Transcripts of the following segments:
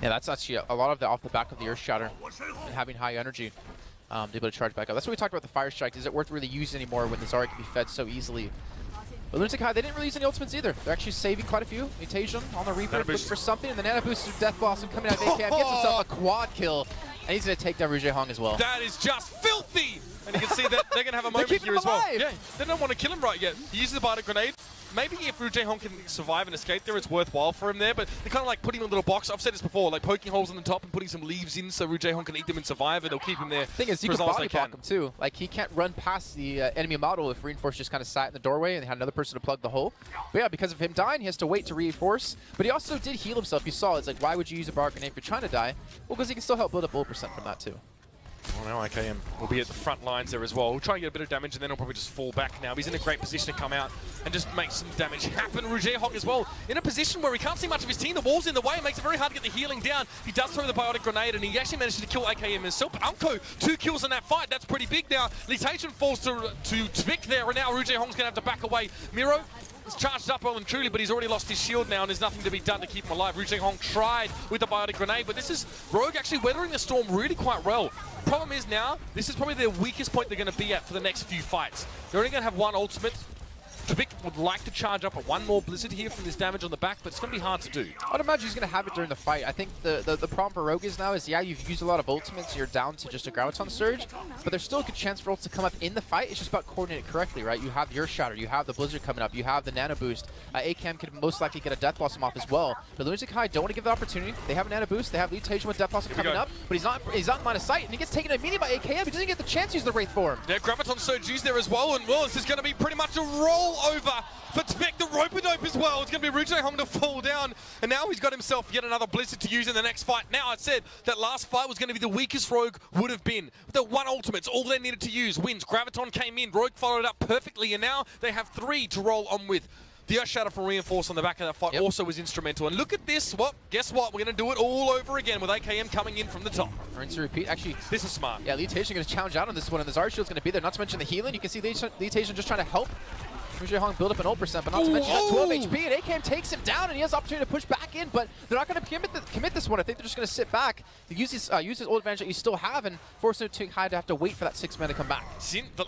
Yeah, that's actually a lot of the off the back of the Earth Shatter and having high energy. Able to charge back up. That's what we talked about the Fire Strike. Is it worth really using anymore when the Zarya can be fed so easily? But Lunatic, they didn't really use any ultimates either. They're actually saving quite a few. Mutation on the Reaper, looking for something, and the Nano Boost of Death Blossom coming out of AKM, gets himself a quad kill, and he's going to take down Rouge Hong as well. That is just filthy! And you can see that they're going to have a moment here as well. Yeah, they don't want to kill him right yet. He uses the Bardic Grenade. Maybe if Rouge Hong can survive and escape there, it's worthwhile for him there, but they kind of like put him in a little box. I've said this before, like poking holes on the top and putting some leaves in so Rouge Hong can eat them and survive, and they'll keep him there. The thing is, you can body block him too. Like, he can't run past the enemy model if Reinforce just kind of sat in the doorway and they had another person to plug the hole. But yeah, because of him dying, he has to wait to reinforce. But he also did heal himself. You saw, it's like, why would you use a Bardic Grenade if you're trying to die? Well, because he can still help build up ult percent from that too. Well, now AKM will be at the front lines there as well. We'll try and get a bit of damage, and then he'll probably just fall back now. He's in a great position to come out and just make some damage happen. Rouge Hong as well, in a position where he can't see much of his team. The wall's in the way. It makes it very hard to get the healing down. He does throw the Biotic Grenade, and he actually manages to kill AKM himself. But Unko, 2 kills in that fight. That's pretty big now. Litation falls to Tvik there, and now Rouge Hong's going to have to back away. Miro is charged up well and truly, but he's already lost his shield now, and there's nothing to be done to keep him alive. Rouge Hong tried with the Biotic Grenade, but this is Rogue actually weathering the storm really quite well. Problem is now, this is probably their weakest point they're going to be at for the next few fights. They're only going to have one ultimate. Tvik would like to charge up at one more Blizzard here from this damage on the back, but it's going to be hard to do. I'd imagine he's going to have it during the fight. I think the problem for Rogue is now is, yeah, you've used a lot of ultimates, you're down to just a Graviton Surge, but there's still a good chance for ults to come up in the fight. It's just about coordinating it correctly, right? You have your Shatter, you have the Blizzard coming up, you have the Nano Boost. AKM could most likely get a Death Blossom off as well. But Lunatic don't want to give the opportunity. They have a Nano Boost, they have Litation with Death Blossom coming up, but he's not in line of sight, and he gets taken immediately by AKM. He doesn't get the chance to use the Wraith form. Yeah, Graviton Surge used there as well, and well, this is going to be pretty much a roll over for Tvik, the rope-a-dope as well. It's going to be Rouge Hong to fall down, and now he's got himself yet another Blizzard to use in the next fight. Now, I said that last fight was going to be the weakest Rogue would have been. The one ultimate's all they needed to use. Wins. Graviton came in, Rogue followed up perfectly, and now they have 3 to roll on with. The Earth Shatter from Reinforce on the back of that fight also was instrumental. And look at this. Well, guess what? We're going to do it all over again with AKM coming in from the top. Rinse and repeat. Actually, this is smart. Yeah, Litation going to challenge out on this one, and the Zarya Shield's going to be there. Not to mention the healing. You can see Litation just trying to help Rouge Hong build up an ult percent, but not to mention he's at 12 HP, and AKM takes him down, and he has the opportunity to push back in, but they're not going to commit this one. I think they're just going to sit back, use his ult advantage that you still have, and force Lunatic to have to wait for that 6 man to come back.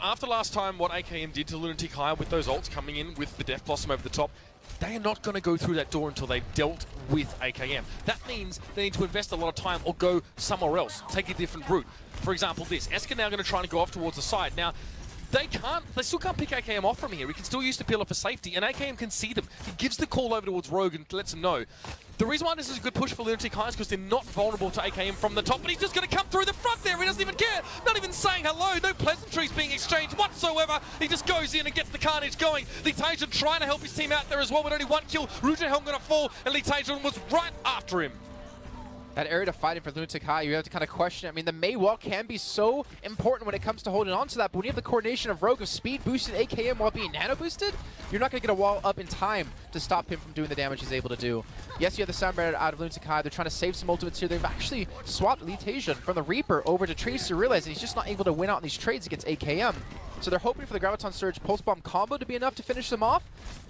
After last time, what AKM did to Lunatic with those ults coming in with the Death Blossom over the top, they are not going to go through that door until they've dealt with AKM. That means they need to invest a lot of time or go somewhere else, take a different route. For example, this. Esker now going to try and go off towards the side. Now, they still can't pick AKM off from here. He can still use the peel off for safety, and AKM can see them. He gives the call over towards Rogue and lets them know. The reason why this is a good push for Lunatic is because they're not vulnerable to AKM from the top, but he's just going to come through the front there. He doesn't even care. Not even saying hello. No pleasantries being exchanged whatsoever. He just goes in and gets the carnage going. Litation trying to help his team out there as well, but only 1 kill. Rouge Hong going to fall, and Litation was right after him. That area to fight it for Lunatic, you have to kind of question it. I mean, the Mei wall can be so important when it comes to holding on to that, but when you have the coordination of Rogue of speed boosted AKM while being nano boosted, you're not going to get a wall up in time to stop him from doing the damage he's able to do. Yes, you have the sound barrier out of Lunatic. They're trying to save some ultimates here. They've actually swapped Litation from the Reaper over to Tracer, realizing he's just not able to win out in these trades against AKM. So they're hoping for the Graviton Surge Pulse Bomb combo to be enough to finish them off.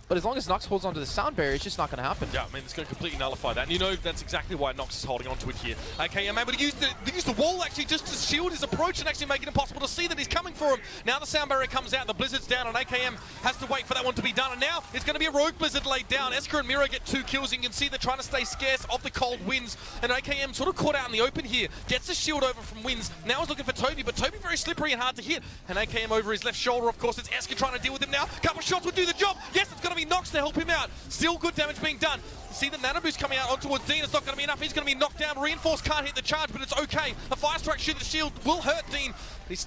But as long as Nox holds onto the sound barrier, it's just not going to happen. Yeah, I mean, it's going to completely nullify that. And you know that's exactly why Nox is holding onto it here. AKM able to use the wall actually just to shield his approach and actually make it impossible to see that he's coming for him. Now the sound barrier comes out, the Blizzard's down, and AKM has to wait for that one to be done. And now it's going to be a Rogue Blizzard laid down. Esker and Miro get 2 kills, and you can see they're trying to stay scarce of the cold winds. And AKM sort of caught out in the open here. Gets a shield over from winds. Now he's looking for Toby, but Toby very slippery and hard to hit. And AKM over his left shoulder, of course, it's Esker trying to deal with him now. Couple shots would do the job. Yes, it's going to be Nox to help him out. Still good damage being done. See the Nano Boost coming out on towards Dean. It's not going to be enough. He's going to be knocked down. Reinforce can't hit the charge, but it's okay. A Fire Strike shoot the shield will hurt Dean. He's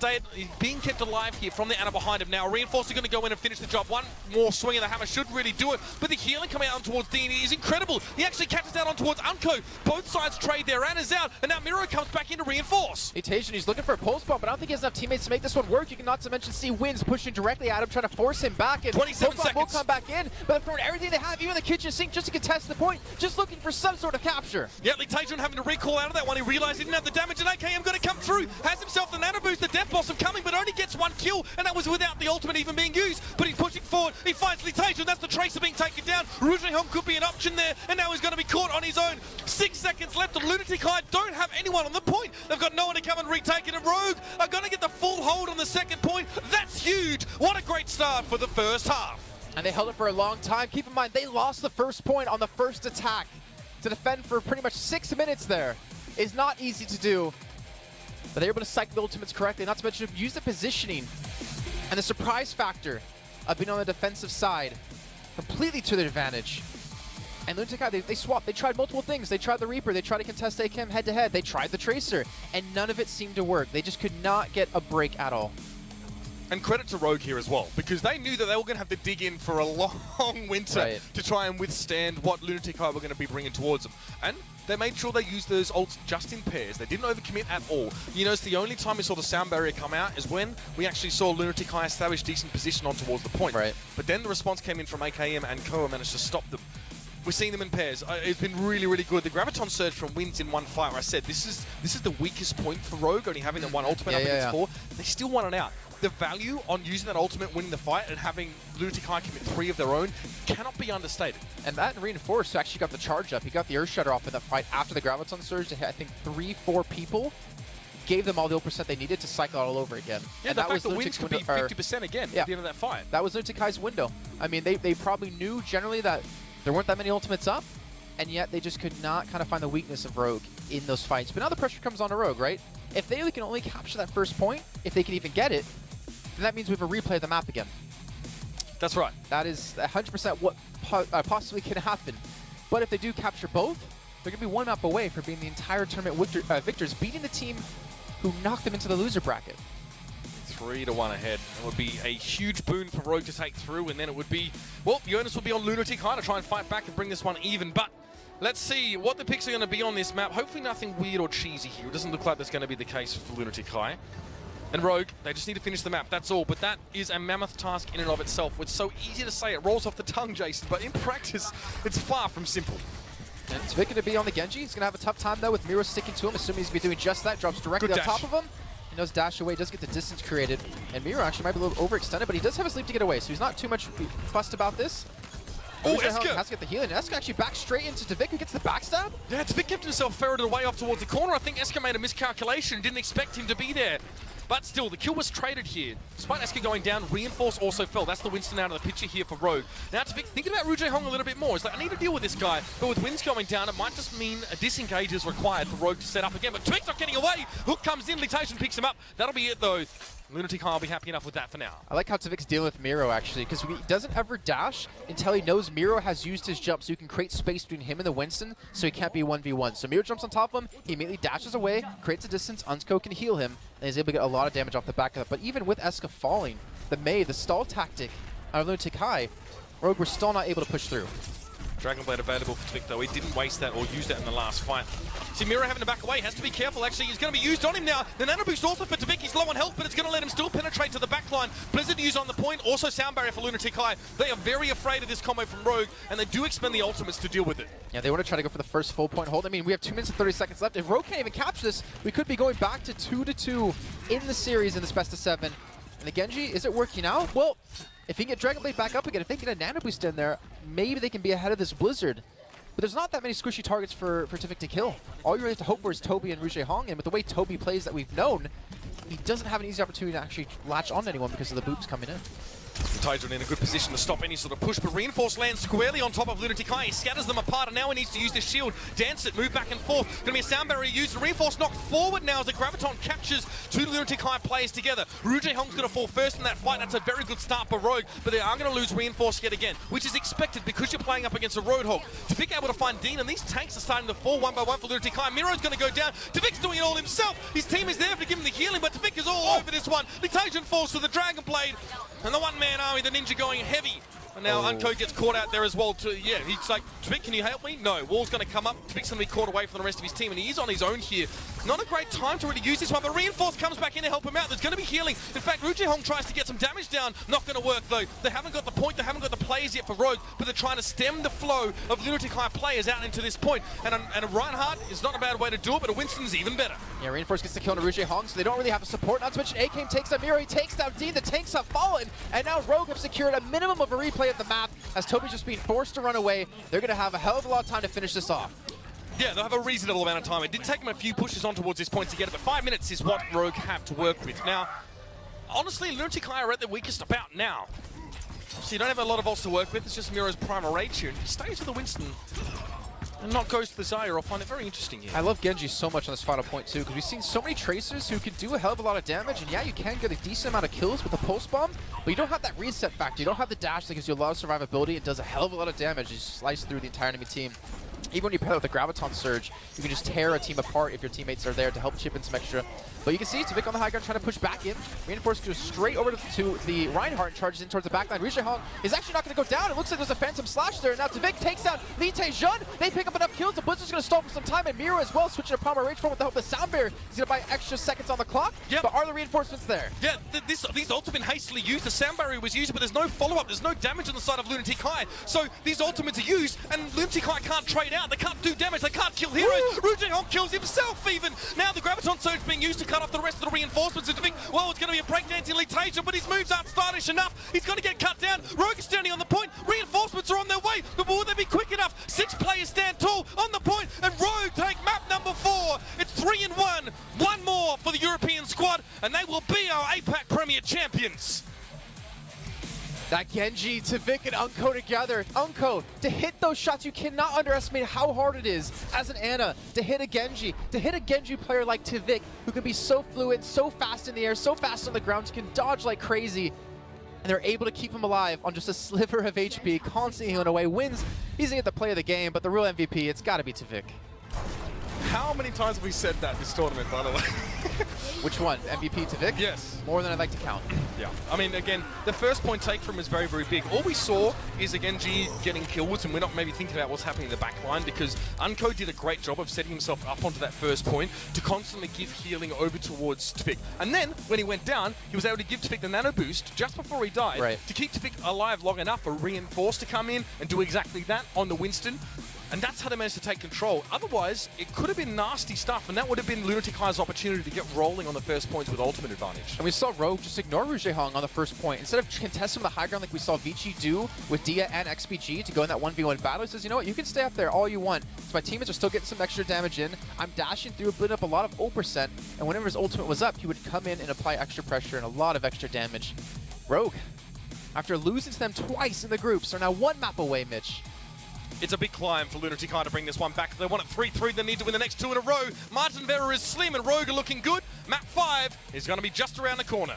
being kept alive here from the Ana behind him now. Reinforce is going to go in and finish the job. One more swing of the hammer should really do it. But the healing coming out on towards Dean is incredible. He actually catches down on towards Unko. Both sides trade there. Ana's out. And now Miro comes back in to reinforce. Litation, he's looking for a pulse bomb, but I don't think he has enough teammates to make this one work. You can not to mention see Winds pushing directly at him, trying to force him back. And 27 seconds. Will come back in, but they're throwing everything they have, even the kitchen sink, just to contest the point. Just looking for some sort of capture. Yeah, Litation having to recall out of that one. He realized he didn't have the damage, and AKM going to come through. Has himself the Nano Boost, the Death Blossom coming, but only gets 1 kill, and that was without the ultimate even being used. But he's pushing forward. He finds Litation. That's the Tracer being taken down. Rouge Hong could be an option there, and now he's going to be caught on his own. 6 seconds left, and Lunatic High don't have anyone on the point. They've got no one to come and retake it, and Rogue are going to get the full hold on the second point. That's huge. What a great start for the first half. And they held it for a long time. Keep in mind, they lost the first point on the first attack. To defend for pretty much 6 minutes there is not easy to do. But they're able to cycle the ultimates correctly, not to mention use the positioning and the surprise factor of being on the defensive side completely to their advantage. And Lunatic High, they swapped. They tried multiple things. They tried the Reaper. They tried to contest AKM head-to-head. They tried the Tracer. And none of it seemed to work. They just could not get a break at all. And credit to Rogue here as well, because they knew that they were going to have to dig in for a long winter to try and withstand what Lunatic High were going to be bringing towards them. And they made sure they used those ults just in pairs. They didn't overcommit at all. You notice the only time we saw the sound barrier come out is when we actually saw Lunatic High establish decent position on towards the point. But then the response came in from AKM, and Koa managed to stop them. We're seeing them in pairs. It's been really, really good. The Graviton surge from wins in one fight, where I said this is the weakest point for Rogue, only having that one ultimate up against 4. They still won it out. The value on using that ultimate, winning the fight, and having Lunatic High commit 3 of their own cannot be understated. And that Reinforced actually got the charge up. He got the Earth Shredder off in that fight after the Graviton surge to hit, I think, 3-4 people. Gave them all the ult% they needed to cycle out all over again. Yeah, and the fact that wins could be 50% again at the end of that fight. That was Lunatic High's window. I mean, they probably knew generally that there weren't that many ultimates up, and yet they just could not kind of find the weakness of Rogue in those fights. But now the pressure comes on to Rogue, right? If they can only capture that first point, if they can even get it, then that means we have a replay of the map again. That's right. That is 100% what possibly can happen. But if they do capture both, they're going to be one map away from being the entire tournament victors, beating the team who knocked them into the loser bracket. 3-1 ahead. It would be a huge boon for Rogue to take through, and then it would be, well, the onus will be on Lunatic High to try and fight back and bring this one even. But let's see what the picks are going to be on this map. Hopefully nothing weird or cheesy here. It doesn't look like that's going to be the case for Lunatic High. And Rogue, they just need to finish the map, that's all. But that is a mammoth task in and of itself. It's so easy to say, it rolls off the tongue, Jason, but in practice, it's far from simple. And Tvik going to be on the Genji. He's going to have a tough time, though, with Miro sticking to him, assuming he's going to be doing just that. Drops directly on top of him. He knows dash away, does get the distance created. And Miro actually might be a little overextended, but he does have a sleep to get away, so he's not too much fussed about this. Oh, Eska has to get the healing. Eska actually backs straight into Tvik, who gets the backstab. Yeah, Tvik kept himself ferreted away off towards the corner. I think Eska made a miscalculation, didn't expect him to be there. But still, the kill was traded here. Despite Eska going down, Reinforce also fell. That's the Winston out of the picture here for Rogue. Now, Tvik thinking about Rouge Hong a little bit more. It's like, I need to deal with this guy. But with wins going down, it might just mean a disengage is required for Rogue to set up again. But Tvik's not getting away. Hook comes in, Litation picks him up. That'll be it, though. Lunatic High will be happy enough with that for now. I like how Tvik's dealing with Miro, actually, because he doesn't ever dash until he knows Miro has used his jump, so you can create space between him and the Winston, so he can't be 1v1. So Miro jumps on top of him, he immediately dashes away, creates a distance, Unsko can heal him, and he's able to get a lot of damage off the back of it. But even with Eska falling, the stall tactic out of Lunatic High, Rogue were still not able to push through. Dragon Blade available for Tvik, though. He didn't waste that or use that in the last fight. See, Miro having to back away. Has to be careful, actually. He's going to be used on him now. The Nano Boost also for Tvik. He's low on health, but it's going to let him still penetrate to the back line. Blizzard use on the point. Also Sound Barrier for Lunatic High. They are very afraid of this combo from Rogue, and they do expend the ultimates to deal with it. Yeah, they want to try to go for the first full point hold. I mean, we have 2 minutes and 30 seconds left. If Rogue can't even capture this, we could be going back to 2-2 in the series in this best of 7. And the Genji, is it working out? Well, if he can get Dragon Blade back up again, if they can get a Nano Boost in there, maybe they can be ahead of this Blizzard. But there's not that many squishy targets for Tvik to kill. All you really have to hope for is Toby and Rouge Hong, and with the way Toby plays that we've known, he doesn't have an easy opportunity to actually latch on to anyone because of the boops coming in. Tidron in a good position to stop any sort of push, but Reinforce lands squarely on top of Lunatic High. He scatters them apart, and now he needs to use the shield. Dance it, move back and forth. Going to be a sound barrier used. Reinforce knocked forward now as the Graviton captures 2 Lunatic High players together. Rouge Hong's going to fall first in that fight. That's a very good start for Rogue, but they are going to lose Reinforce yet again, which is expected because you're playing up against a Roadhog. Tvik able to find Dean, and these tanks are starting to fall one by one for Lunatic High. Miro's going to go down. Tvik's doing it all himself. His team is there to give him the healing, but Tvik is all over this one. Litation falls to the Dragon Blade, and the one-man army, the Ninja going heavy. And now Unco gets caught out there as well too. Yeah, he's like, Tvik, can you help me? No. Wall's going to come up. Tvik's going to be caught away from the rest of his team, and he is on his own here. Not a great time to really use this one, but Reinforce comes back in to help him out. There's going to be healing. In fact, Rouge Hong tries to get some damage down. Not going to work, though. They haven't got the point. They haven't got the players yet for Rogue, but they're trying to stem the flow of Lunatic High players out into this point. And a Reinhardt is not a bad way to do it, but a Winston's even better. Yeah, Reinforce gets the kill on Rouge Hong, so they don't really have a support. Not to mention, AKM takes down Miro, he takes down Dean. The tanks have fallen, and now Rogue have secured a minimum of a replay of the map as Toby's just being forced to run away. They're going to have a hell of a lot of time to finish this off. Yeah, they'll have a reasonable amount of time. It did take them a few pushes on towards this point to get it, but 5 minutes is what Rogue have to work with. Now, honestly, Lunatic are at their weakest about now. So you don't have a lot of ults to work with. It's just Miro's Primal Rage here. And he stays with the Winston and not goes to the Zarya. I'll find it very interesting here. I love Genji so much on this final point too, because we've seen so many Tracers who can do a hell of a lot of damage, and yeah, you can get a decent amount of kills with the Pulse Bomb, but you don't have that reset factor. You don't have the dash that gives you a lot of survivability. It does a hell of a lot of damage. You slice through the entire enemy team. Even when you pair it with the Graviton Surge, you can just tear a team apart if your teammates are there to help chip in some extra. But you can see Tvik on the high ground trying to push back in. Reinforce goes straight over to the Reinhardt and charges in towards the backline. Rijehong is actually not going to go down. It looks like there's a Phantom Slash there. Now Tvik takes down Lee Tae-jun. They pick up enough kills. The Blizzard's going to stall for some time. And Miro as well, switching to Primal Rage form with the help of the Sound Barrier. He's going to buy extra seconds on the clock. Yep. But are the reinforcements there? Yeah, these ults have been hastily used. The Sound Barrier was used, but there's no follow-up. There's no damage on the side of Lunatic High. So these ultimates are used, and Lunatic High can't trade out. They can't do damage. They can't kill heroes. Rijehong kills himself even. Now the Graviton Surge being used to cut off the rest of the reinforcements. And think, well, it's going to be a breakdancing Lee Tae-jun, but his moves aren't stylish enough. He's going to get cut down. Rogue is standing on the point. Reinforcements are on their way. But will they be quick enough? 6 players stand tall on the point, and Rogue take map number 4. It's 3-1. One more for the European squad, and they will be our APAC Premier Champions. That Genji, Tvik, and Unko together. Unko, to hit those shots, you cannot underestimate how hard it is as an Ana to hit a Genji. To hit a Genji player like Tvik, who can be so fluid, so fast in the air, so fast on the ground, can dodge like crazy. And they're able to keep him alive on just a sliver of HP, constantly healing away. Wins, he's gonna get the play of the game, but the real MVP, it's gotta be Tvik. How many times have we said that this tournament, by the way? Which one? MVP Tvik? Yes. More than I'd like to count. Yeah. I mean, again, the first point take from him is very, very big. All we saw is a Genji getting kills, and we're not maybe thinking about what's happening in the back line, because Unko did a great job of setting himself up onto that first point to constantly give healing over towards Tvik. And then, when he went down, he was able to give Tvik the nano boost just before he died to keep Tvik alive long enough for Reinforce to come in and do exactly that on the Winston. And that's how they managed to take control. Otherwise, it could have been nasty stuff, and that would have been Lunatic High's opportunity to get rolling on the first points with ultimate advantage. And we saw Rogue just ignore Rijehong on the first point. Instead of contesting the high ground like we saw Vici do with Dia and XPG to go in that 1v1 battle, he says, you know what, you can stay up there all you want. So my teammates are still getting some extra damage in. I'm dashing through, building up a lot of ult%, and whenever his ultimate was up, he would come in and apply extra pressure and a lot of extra damage. Rogue, after losing to them twice in the groups, are now 1 map away, Mitch. It's a big climb for Lunatic High to bring this one back. If they want it 3-3, they need to win the next 2 in a row. Martin Vera is slim and Rogue are looking good. Map 5 is going to be just around the corner.